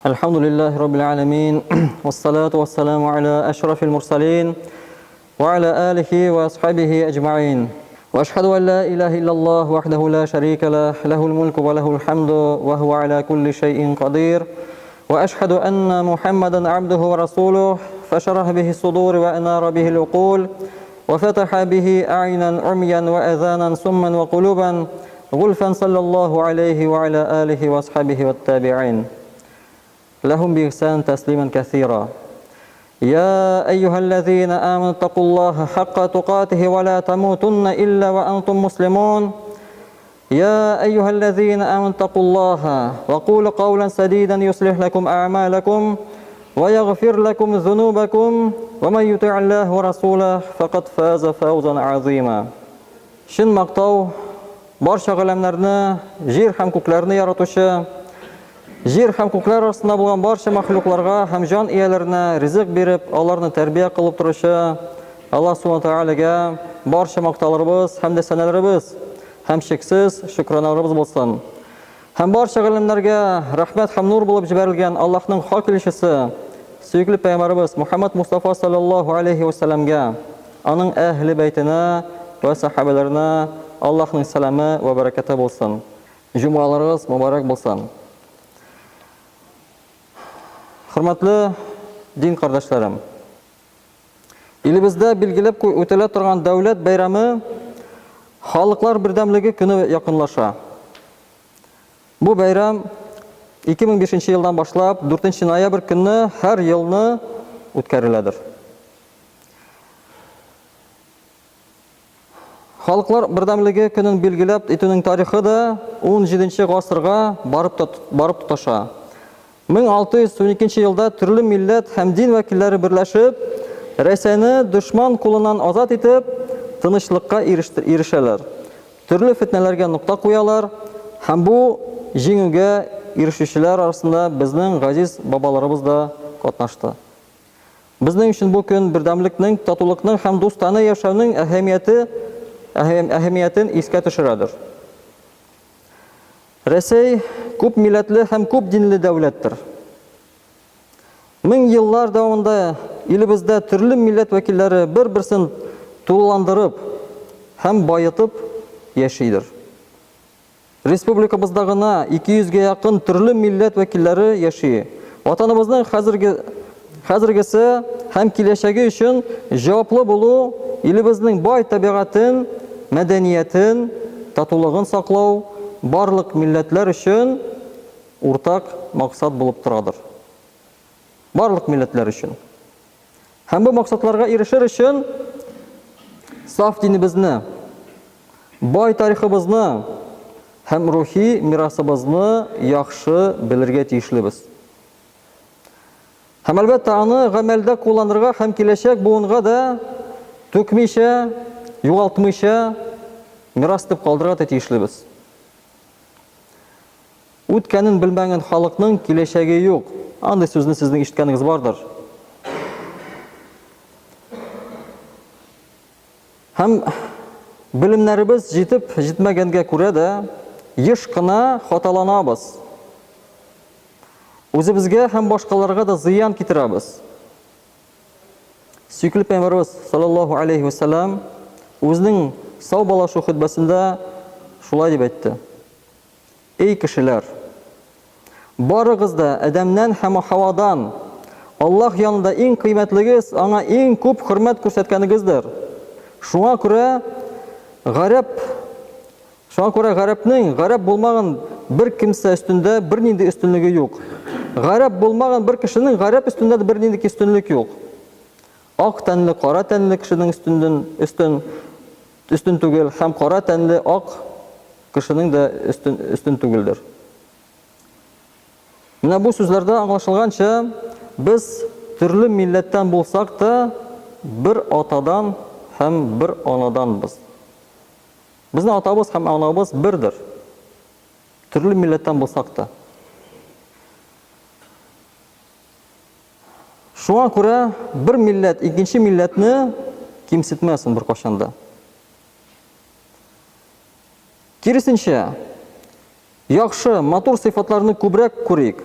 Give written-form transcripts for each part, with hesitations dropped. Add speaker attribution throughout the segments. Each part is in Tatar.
Speaker 1: الحمد لله رب العالمين والصلاة والسلام على أشرف المرسلين وعلى آله وأصحابه أجمعين وأشهد أن لا إله إلا الله وحده لا شريك له له الملك وله الحمد وهو على كل شيء قدير وأشهد أن محمدا عبده ورسوله فشرح به الصدور وأنار به العقول وفتح به أعينا عميا وأذانا صما وقلوبا غلفا صلى الله عليه وعلى آله وأصحابه والتابعين لهم بإحسان تسليما كثيرا يا أيها الذين آمنوا اتقوا الله حق تقاته ولا تموتن إلا وأنتم مسلمون يا أيها الذين آمنوا اتقوا الله وقولوا قولا سديدا يصلح لكم أعمالكم ويغفر لكم ذنوبكم ومن يطع الله ورسوله فقد فاز فوزا عظيما Шын мақтау барша ғаламларны, жер һәм күкләрне яратучы, жер һәм күкләр арасында булган барша мәхлукларга һәм җан ияләренә ризык биреп, аларны тәрбия кылып торучы Аллаһ Субханаһу Тәгаләгә барша мактауларыбыз һәм дә сәнәләребез һәм шексез шөкранәләребез булсын. Һәм барша галимнәргә рәхмәт һәм нур булып җибәрелгән Аллаһның хак илчесе, сөйкле пәйгамбәрбез Мухаммад Мустафа саллаллаһу алейхи ва салламга, аның әһле бәйтенә ва сахабаларына Аллаһның сәламы ва бәрәкәте булсын. Җумаларыгыз мубарак булсын. Хөрмәтле дин кардәшләрем, илебездә билгеләп үтәлә торган дәүләт бәйрәме Халыклар бердәмлеге көне якынлаша. Бу бәйрәм 2005 елдан башлап 4 ноябрь көнне һәр елны үткәреләдер. Халыклар бердәмлеге көнен билгеләп итүнең тарихы да 17 гасырга барып тоташа. 1612 елда төрле милләт һәм дин вәкилләре берләшеп, Рәсәйне дошман кулыннан азат итеп, тынычлыкка ирешәләр. Төрле фитнәләргә нукта куялар һәм бу җиңүгә ирешүчеләр арасында безнең газиз бабаларыбыз да катнашты. Безнең өчен бу көн бердәмлекнең, татулыкның һәм дустана яшәүнең әһәмиятен искә төшерәдер. Рәсәй күп милләтле һәм күп динле дәүләттер. 1000 еллар дәвамында илебездә төрле милләт вәкилләре бер-берсен тулыландырып һәм байытып яшидер. Республикабызда гына 200-гә якын төрле милләт вәкилләре яши. Ватаныбызның хәзергесе һәм киләчәге өчен җаваплы булу, илебезнең бай табигатын, мәдәниятен, татулыгын саклау барлык милләтләр өчен уртак максат булып торадыр. Барлык милләтләр өчен. Һәм бу максатларга ирешер өчен саф динебезне, бай тарихыбызны һәм рухи мирасыбызны яхшы белергә тиешлебез. Һәм әлбәттә аны гамәлдә кулланырга һәм киләчәк буынга да түкмичә, югалтмыйча мирас итеп калдырырга тиешлебез. Үткәнен белмәгән халыкның киләчәге юк. Андый сүзне сезнең ишеткәнегез бардыр. Һәм белемнәребез җитмәгәнгә күрә дә еш кына хаталанабыз. Үзебезгә һәм башкаларга да зыян китерәбез. Сөйкле пәйгамбәрбез саллаллаһу алейхи ва саллям үзенең сау балашу хутбасында шулай дип әйтте: Эй кешеләр, барыгыз да Адәмнән һәм Хавадан Аллаһ янында иң кыйммәтлегез, аңа иң күп хөрмәт күрсәткәнегездер. Шуңа күрә гарәп булмаган бер кимсә өстендә бернинди өстенлеге юк. Гарәп булмаган бер кешенең гарәп өстендә дә бернинди өстенлек юк. Ак тәнле, кара тәнле кешенең өстен түгел, һәм кара тәнле ак кешенең дә өстен түгелдер. Менә бу сүзләрдә аңлашылганча, без төрле милләттән булсак та, бер атадан һәм бер анаданбыз. Безнең атабыз һәм анабыз бердер. Төрле милләттән булсак та. Шуңа күрә бер милләт икенче милләтне кимсетмәсен бер кашанда. Киресенчә, яхшы, матур сыйфатларны күбрәк күрик.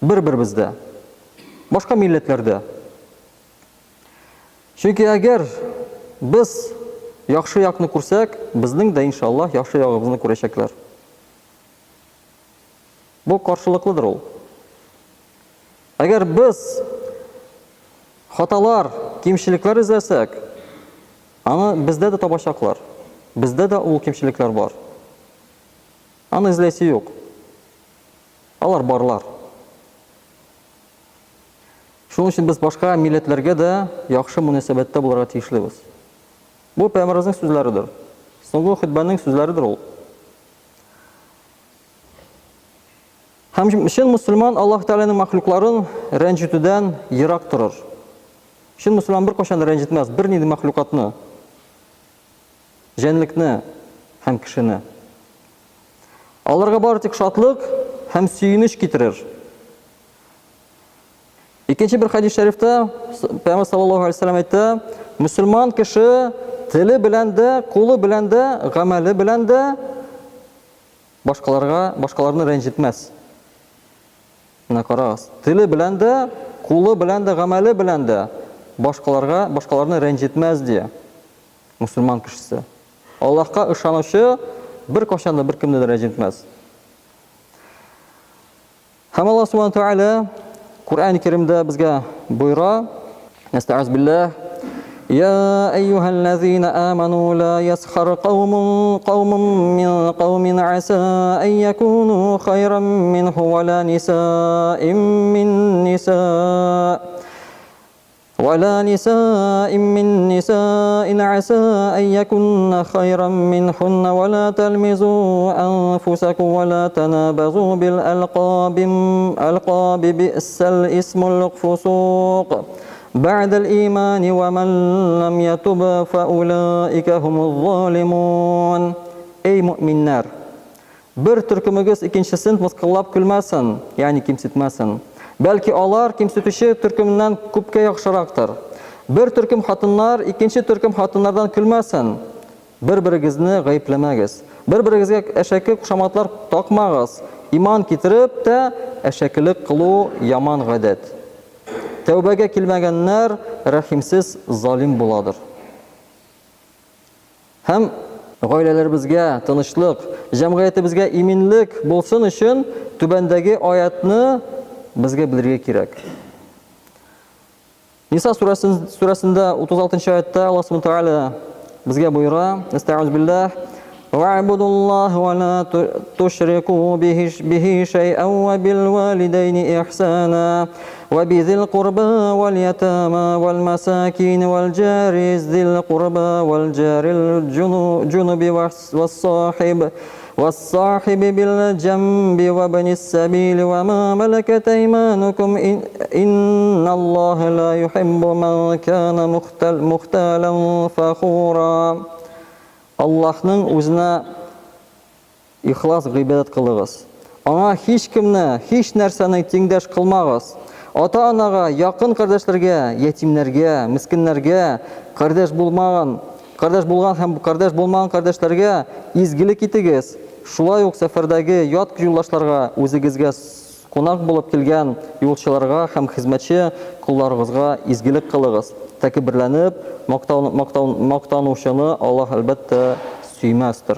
Speaker 1: бер-беребездә, башка милләтләрдә. Чөнки әгәр без яхшы якны күрсәк, безнең дә иншаллах яхшы ягыбызны күрәчәкләр. Бу каршылыклыдыр ул. Әгәр без хаталар, кимчелекләр эзләсәк, аны бездә дә табачаклар. Бездә дә ул кимчелекләр бар. Аны эзләсе юк. Алар барлар. Шуның өчен без башка милләтләргә дә яхшы мөнәсәбәттә булырга тиешлебез. Бу Пәйгамбәрнең сүзләридер. Соңгы хутбаның сүзләридер ул. Һәм чын мусульман Аллаһ Тәгаләнең мәхлукларын рәнҗетүдән ерак торыр. Чын мусульман беркайчан да рәнҗетмәс бернинди мәхлукатны, җәнлекне һәм кешене. Аларга бары тик шатлык һәм сөенеч китерер. Икенче бер хадис шәрифтә Пәйгамбәр саллаллаһу алейһи ва саллям әйтә: "Мусульман кеше теле белән дә, кулы белән дә, гамәле белән дә башкаларны рәнҗетмәс." Менә карагыз, теле белән дә, кулы белән дә, гамәле белән дә башкаларны рәнҗетмәс ди мусульман кешесе. Аллаһка ышанучы беркайчан да беркемне дә рәнҗетмәс. Һәм Аллаһ Субханаһу ва Тәгалә Куръан-ы Кәримдә безгә буйра: "Нәстәгъиз биллаһ, يا أيها الذين آمنوا لا يسخر قوم من قوم عسى أن يكونوا خيرا منه ولا نساء من نساء عسى أن يكن خيرا منهن ولا تلمزوا أنفسكم ولا تنابزوا بالألقاب بئس الاسم الفسوق بعد الإيمان ومن لم يتب فأولئك هم الظالمون." Ey müminler! Bir türkümüz ikincisini mıskıllap külməsin, yani kimsitməsin. Belki alар kimsitüşü türkümündən küpkə yaxşıraktır. Bir türküm hatınlar ikinci türküm hatınlardan külməsin. Bir-birigizni gayipləməgiz. Bir-birigizə əşəki kuşamatlar taqmağız. İman kitirib də əşəkilik qılu yaman ғədət. Tövbəgə kilməgənlər rəhimsiz zalim buladır. Həm gailələrimizə tınışlıq, cəmiyyətimizə iminlik bolsun üçün tübəndəgi ayətni bizə bilirgə kirək. Nisa surəsində 36-cı ayətdə Allah Subhanahu taala bizə buyura: "Estaizu billah وَاعْبُدُوا اللَّهَ وَلَا تُشْرِكُوا بِهِ شَيْئًا وَبِالْوَالِدَيْنِ إِحْسَانًا وَبِذِي الْقُرْبَى وَالْيَتَامَى وَالْمَسَاكِينِ وَالْجَارِ ذِي الْقُرْبَى وَالْجَارِ الْجُنُبِ وَالصَّاحِبِ بِالْجَنبِ وَابْنِ السَّبِيلِ وَمَا مَلَكَتْ أَيْمَانُكُمْ إِنَّ اللَّهَ لَا يُحِبُّ مَنْ كَانَ مُخْتَالًا فَخُورًا." Аллаһның үзенә ихлас гыйбадат кылыгыз. Аңа һич кемне, һич нәрсәне тиңдәш кылмагыз. Ата-анага, якын кардәшләргә, ятимнәргә, мискиннәргә, кардәш булган һәм кардәш булмаган кардәшләргә изгилек итегез. Шулай ук сәфәрдәге ят юлдашларга, үзегезгә кунак булып килгән юлчыларга һәм хезмәтче кулларыгызга изгилек кылыгыз. Тәкбирләнеп, мактанучыны Аллаһ әлбәттә сөймәстер.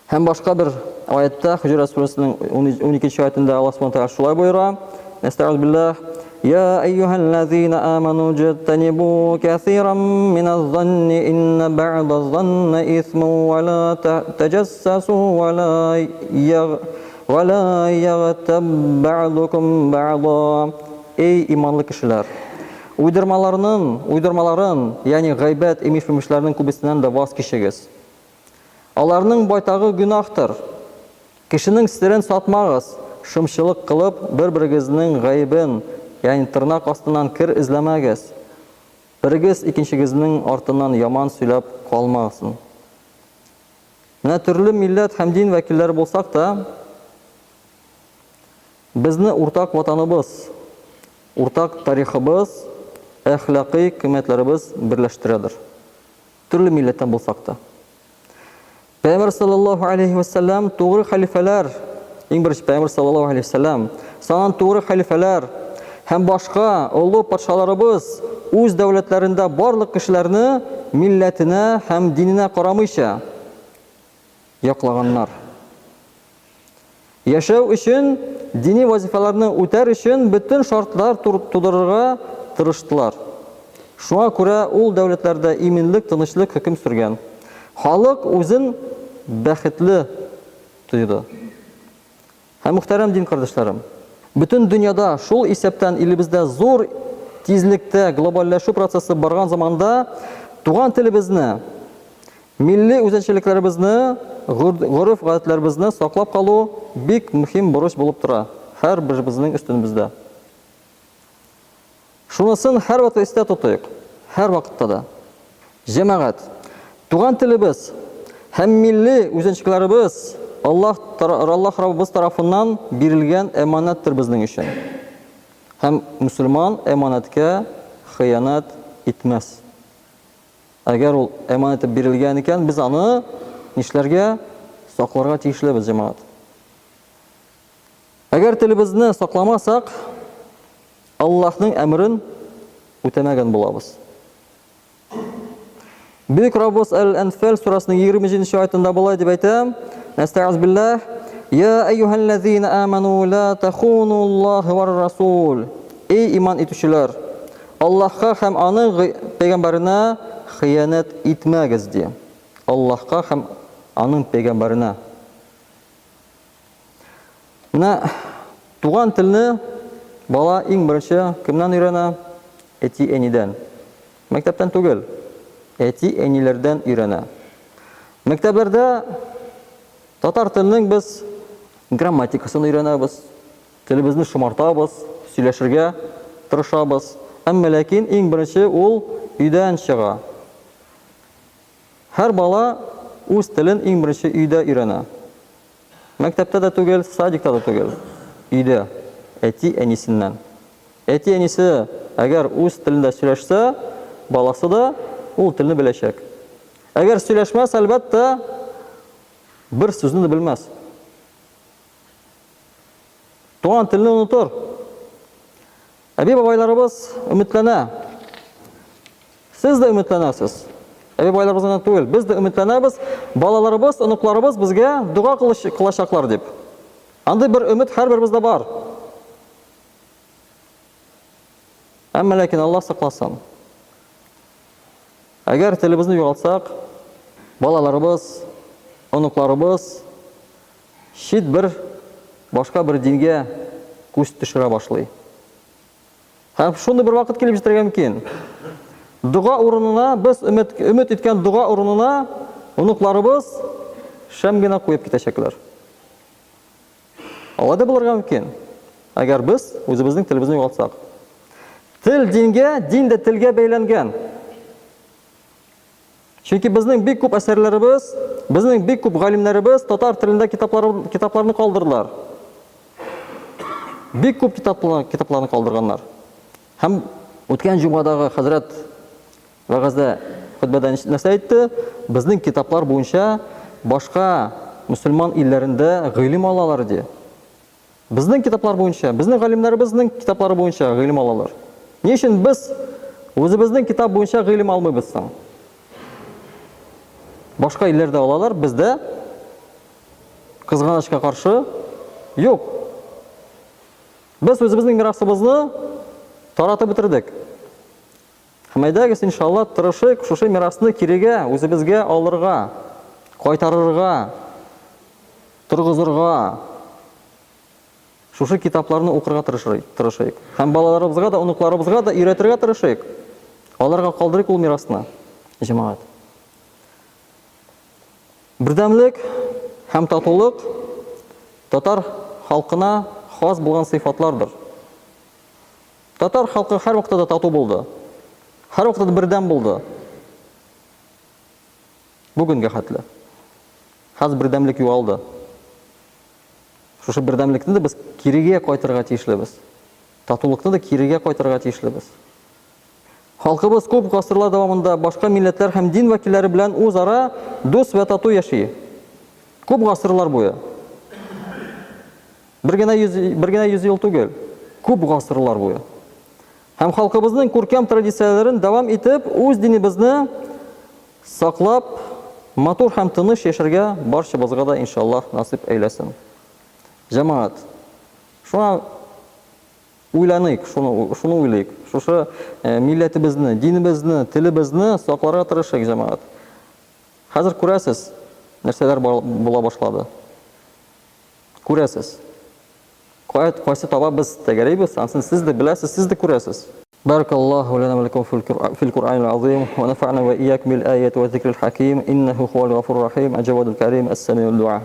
Speaker 1: Һәм башка бер аятта, Хуҗурат сүрәсенең 12-нче аятында Аллаһ Субханаһу ва Тәгалә шулай буйра: "Нәстәгъиз биллаһ, يا أيها الذين آمنوا اجتنبوا كثيرا من الظن إن بعض الظن إثم ولا تجسسوا ولا يغتب بعضكم بعضا." Ey imanlı kişiler! Уйдырмаларын, yani гайбәт, эмиш-мимешләрнең күбесеннән дә ваз кичегез. Аларның байтагы гүнахтыр. Кешенең сирен сатмагыз, шымчылык кылып, бер-бирегезнең гаибен, yani тырнак астыннан кир эзләмәгез. Берегез икенчегезнең артыннан яман сөйләп калмасын. Менә төрле милләт һәм дин вәкилләре булсак та, безне уртак ватаныбыз, уртак тарихыбыз, әхлакый кыйммәтләребез берләштерәдер. Төрле милләттән булсак та. Пәйгамбәр саллаллаһу алейхи ва саллям тугры халифалар иң беренче Пәйгамбер саллаллаһу алейхи ва саллям, санан туры халифалар һәм башка олы патшаларыбыз үз дәүләтләрендә барлык кешеләрне милләтенә һәм диненә карамыйча яклаганнар. Яшәү өчен, дини вазифаларны үтәр өчен бөтен шартлар тудырырга тырыштылар. Шуңа күрә ул дәүләтләрдә иминлек, тынычлык хөкем сөргән. Халык үзен бәхетле тойды. Һәм мөхтәрәм дин кардәшләрем, бөтен дөньяда шул исәптән илебездә зур тизлектә глобальләшү процессы барган заманда туган телебезне, милли үзенчәлекләребезне, гореф-гадәтләребезне саклап калу бик мөһим бурыч булып тора һәр беребезнең өстенебездә. Шунысын һәр вакыт истә тотыйк, һәр вакытта да. Җәмәгать, туган телебез һәм милли үзенчәлекләребез Аллаһ Раббыбыз тарафыннан бирелгән әманәттер безнең өчен. Һәм мөселман әманәткә хыянат итмәс. Әгәр ул әманәт бирелгән икән, без аны нишләргә сакларга тиешлебез, җәмәгать. Әгәр телебезне сакламасак, Аллаһның әмрен үтәмәгән булабыз. Бөек Раббыбыз Әл-Анфал сурасының 27-нче аятында булай дип әйтә: "Настаъиз биллаһ, я айюхаллазина аману ла тахуну Аллаһ ва ар-расул." Эй иман итүчеләр, Аллаһка һәм аның пәйгамбәренә хыянат итмәгез ди. Аллаһка һәм аның пәйгамбәренә. Менә туган телне бала иң беренче кемнән өйрәнә? Әти-әнидән. Мәктәптән түгел, әти-әниләрдән өйрәнә. Мәктәпләрдә татар теленең без грамматикасын өйрәнәбез, телебезне шомартабыз, сөйләшергә тырышабыз. Әмма ләкин иң беренче ул өйдән чыга. Һәр бала үз телен иң беренче өйдә өйрәнә. Мәктәптә дә түгел, садикта да түгел. Өйдә, әти-әнисеннән. Әти-әнисе әгәр үз телендә сөйләшсә, баласы да ул телне беләчәк. Әгәр сөйләшмәс, әлбәттә, бер сүзне дә белмәс. Туган телне онытыр. Әби-бабайларыбыз өметләнә. Сез дә өметләнәсез. Әби-бабайларыбыз гына түгел, без дә өметләнәбез, балаларыбыз, оныкларыбыз безгә дуга кылачаклар дип. Андый бер өмет һәрберебездә бар. Әмма ләкин Аллаһ сакласын. Әгәр телебезне югалтсак, балаларыбыз, оныкларыбыз чит бер башка бер дингә күз төшерә башлый. Һәм шундый бер вакыт килеп җитәргә мөмкин. Дуга урынына, без өмет иткән дуга урынына оныкларыбыз шәм генә куеп китәчәкләр. Алай да булырга мөмкин. Әгәр без үзебезнең телебезне югалтсак. Тел дингә, дин дә телгә бәйләнгән. Чөнки безнең бик күп әсәрләребез, безнең бик күп галимнәребез татар телендә китапларны калдырдылар. Бик күп китапларны калдырганнар. Һәм үткән җумадагы хәзрәт вәгазьдә хутбәдә нәрсә әйтте? Безнең китаплар буенча башка мөселман илләрендә гыйлем алалар ди. Безнең китаплар буенча, безнең галимнәребезнең китаплары буенча гыйлем алалар. Ни өчен без үзебезнең китап буенча гыйлем алмыйбыз соң? Башка илләрдә алалар, бездә кызганычка каршы юк. Без үзебезнең мирасыбызны таратып бетердек. Һәм әйдәгез, иншалла, тырышыйк шушы мирасны кирегә, үзебезгә алырга, кайтарырга, торгызырга. Шушы китапларны укырга тырышыйк. Һәм балаларыбызга да, оныкларыбызга да өйрәтергә тырышыйк. Аларга калдырыйк ул мирасны. Җәмәгать. Бердәмлек һәм татулык татар халкына хас булган сыйфатлардыр. Татар халкы һәр вакытта тату булды. Һәр вакытта бердәм булды. Бүгенгә хәтле. Хәзер бердәмлек югалды. Шушы бердәмлекне дә без кирегә кайтырга тиешлебез. Татулыкны да кирегә кайтырга тиешлебез. Халкыбыз күп гасырлар дәвамында башка милләтләр һәм дин вәкилләре белән үзара дус вә тату яши. Күп гасырлар буе. Бер генә 100 ел түгел, күп гасырлар буе. Һәм халкыбызның күркәм традицияләрен дәвам итеп, үз динебезне саклап, матур һәм тыныч яшәргә барчабызга да иншаллах насип әйләсен. Җәмәгать, шуңа уйланыйк, шуны уйлыйк. Шушы милләтебезне, динебезне, телебезне сакларга тырышыйк, җәмәгать. Хәзер күрәсез, нәрсәләр була башлады. Күрәсез. Кайсы таба без тәгәрибез, ансын сез дә беләсез, сез дә күрәсез. Баракаллаху лана ва лакум фил Кур'анил азим ва нафa'на ва iyyakum bil ayati wa dhikril hakim innahu huwal ghafurur rahim ajwadul karim as-sami'ud du'a.